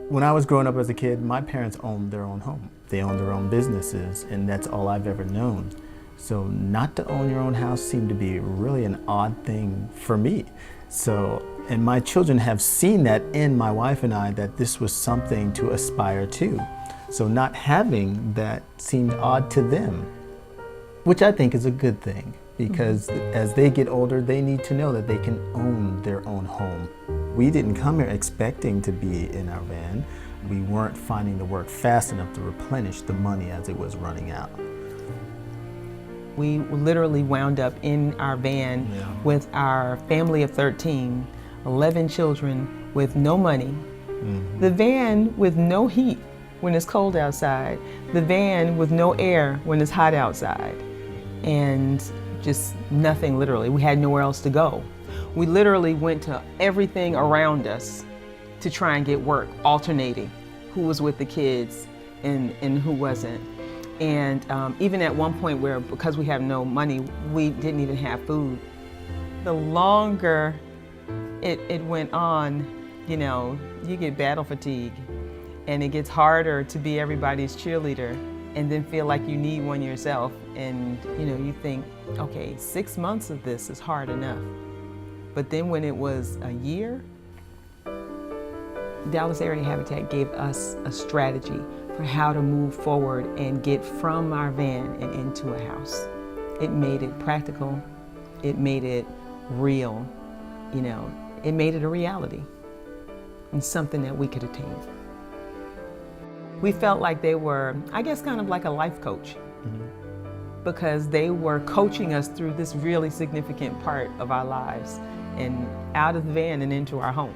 When I was growing up as a kid, my parents owned their own home. They owned their own businesses, and that's all I've ever known. So not to own your own house seemed to be really an odd thing for me. So, and my children have seen that in my wife and I, that this was something to aspire to. So not having that seemed odd to them, which I think is a good thing, because as they get older, they need to know that they can own their own home. We didn't come here expecting to be in our van. We weren't finding the work fast enough to replenish the money as it was running out. We literally wound up in our van with our family of 13, 11 children with no money, the van with no heat when it's cold outside, the van with no air when it's hot outside, and just nothing literally. We had nowhere else to go. We literally went to everything around us to try and get work, alternating who was with the kids and who wasn't. And even at one point where, because we have no money, we didn't even have food. The longer it went on, you know, you get battle fatigue, and it gets harder to be everybody's cheerleader and then feel like you need one yourself. And you know, you think, okay, 6 months of this is hard enough. But then when it was a year, Dallas Area Habitat gave us a strategy for how to move forward and get from our van and into a house. It made it practical, it made it real, you know, it made it a reality and something that we could attain. We felt like they were, I guess, kind of like a life coach, because they were coaching us through this really significant part of our lives and out of the van and into our home.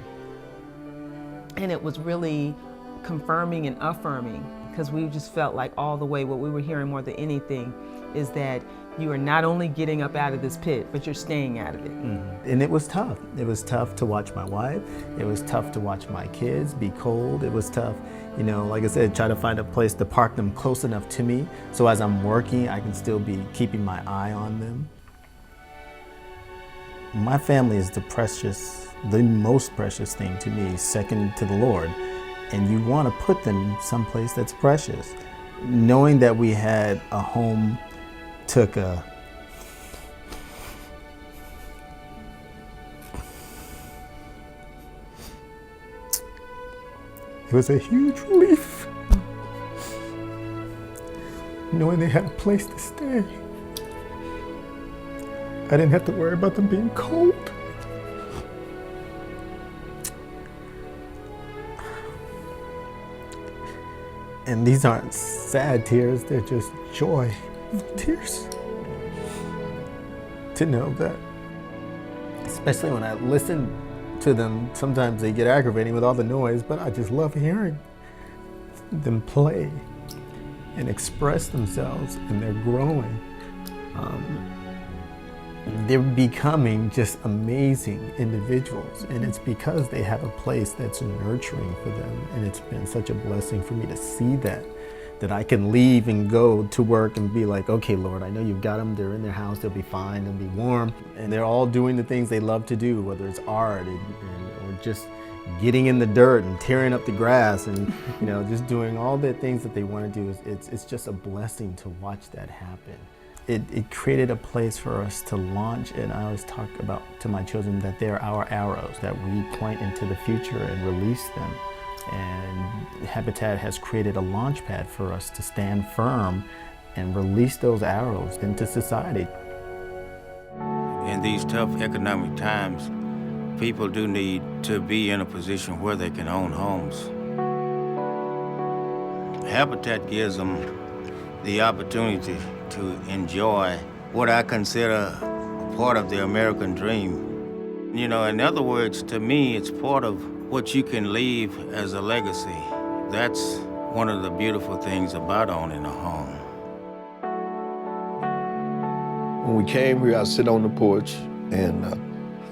And it was really confirming and affirming, because we just felt like all the way what we were hearing more than anything is that you are not only getting up out of this pit, but you're staying out of it. And it was tough. It was tough to watch my wife. It was tough to watch my kids be cold. It was tough, you know, like I said, try to find a place to park them close enough to me so as I'm working, I can still be keeping my eye on them. My family is the most precious thing to me, second to the Lord. And you want to put them someplace that's precious. Knowing that we had a home took a it was a huge relief knowing they had a place to stay. I didn't have to worry about them being cold. And these aren't sad tears, they're just joy tears. To know that, especially when I listen to them, sometimes they get aggravating with all the noise, but I just love hearing them play and express themselves, and they're growing. They're becoming just amazing individuals, and it's because they have a place that's nurturing for them. And it's been such a blessing for me to see that I can leave and go to work and be like, okay, Lord, I know you've got them, they're in their house, they'll be fine, they'll be warm, and they're all doing the things they love to do, whether it's art or just getting in the dirt and tearing up the grass and you know, just doing all the things that they want to do. It's just a blessing to watch that happen. It created a place for us to launch, and I always talk about to my children that they're our arrows, that we point into the future and release them. And Habitat has created a launch pad for us to stand firm and release those arrows into society. In these tough economic times, people do need to be in a position where they can own homes. Habitat gives them the opportunity to enjoy what I consider a part of the American dream. You know, in other words, to me, it's part of what you can leave as a legacy. That's one of the beautiful things about owning a home. When we came here, I sit on the porch and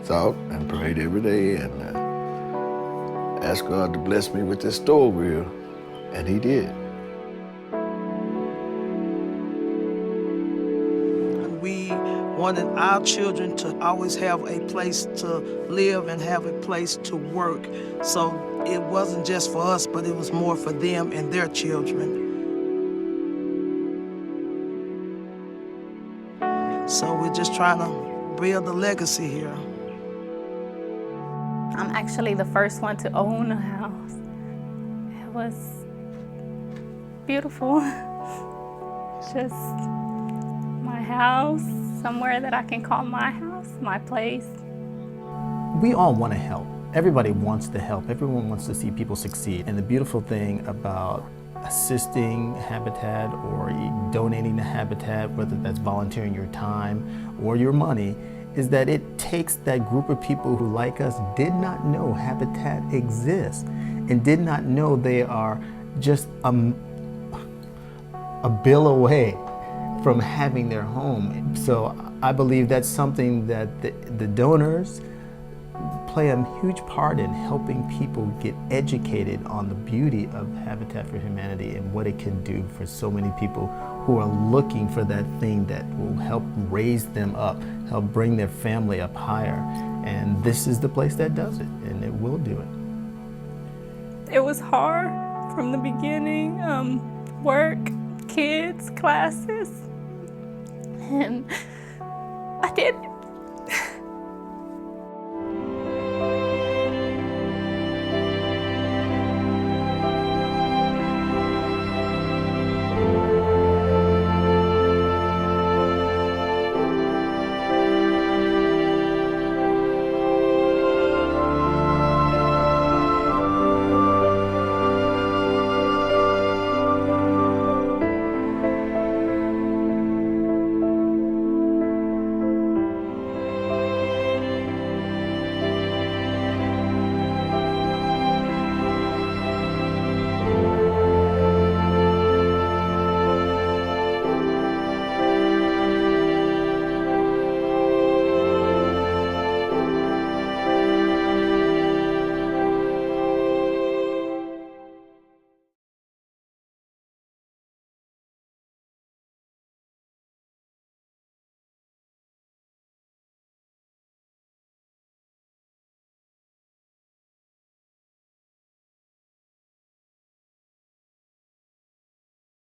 thought and prayed every day and asked God to bless me with this store wheel, and He did. We wanted our children to always have a place to live and have a place to work. So it wasn't just for us, but it was more for them and their children. So we're just trying to build a legacy here. I'm actually the first one to own a house. It was beautiful. Just my house, somewhere that I can call my house, my place. We all want to help. Everybody wants to help. Everyone wants to see people succeed. And the beautiful thing about assisting Habitat or donating to Habitat, whether that's volunteering your time or your money, is that it takes that group of people who, like us, did not know Habitat exists and did not know they are just a bill away from having their home. So I believe that's something that the donors play a huge part in helping people get educated on the beauty of Habitat for Humanity and what it can do for so many people who are looking for that thing that will help raise them up, help bring their family up higher. And this is the place that does it, and it will do it. It was hard from the beginning, work, kids, classes, and I did it.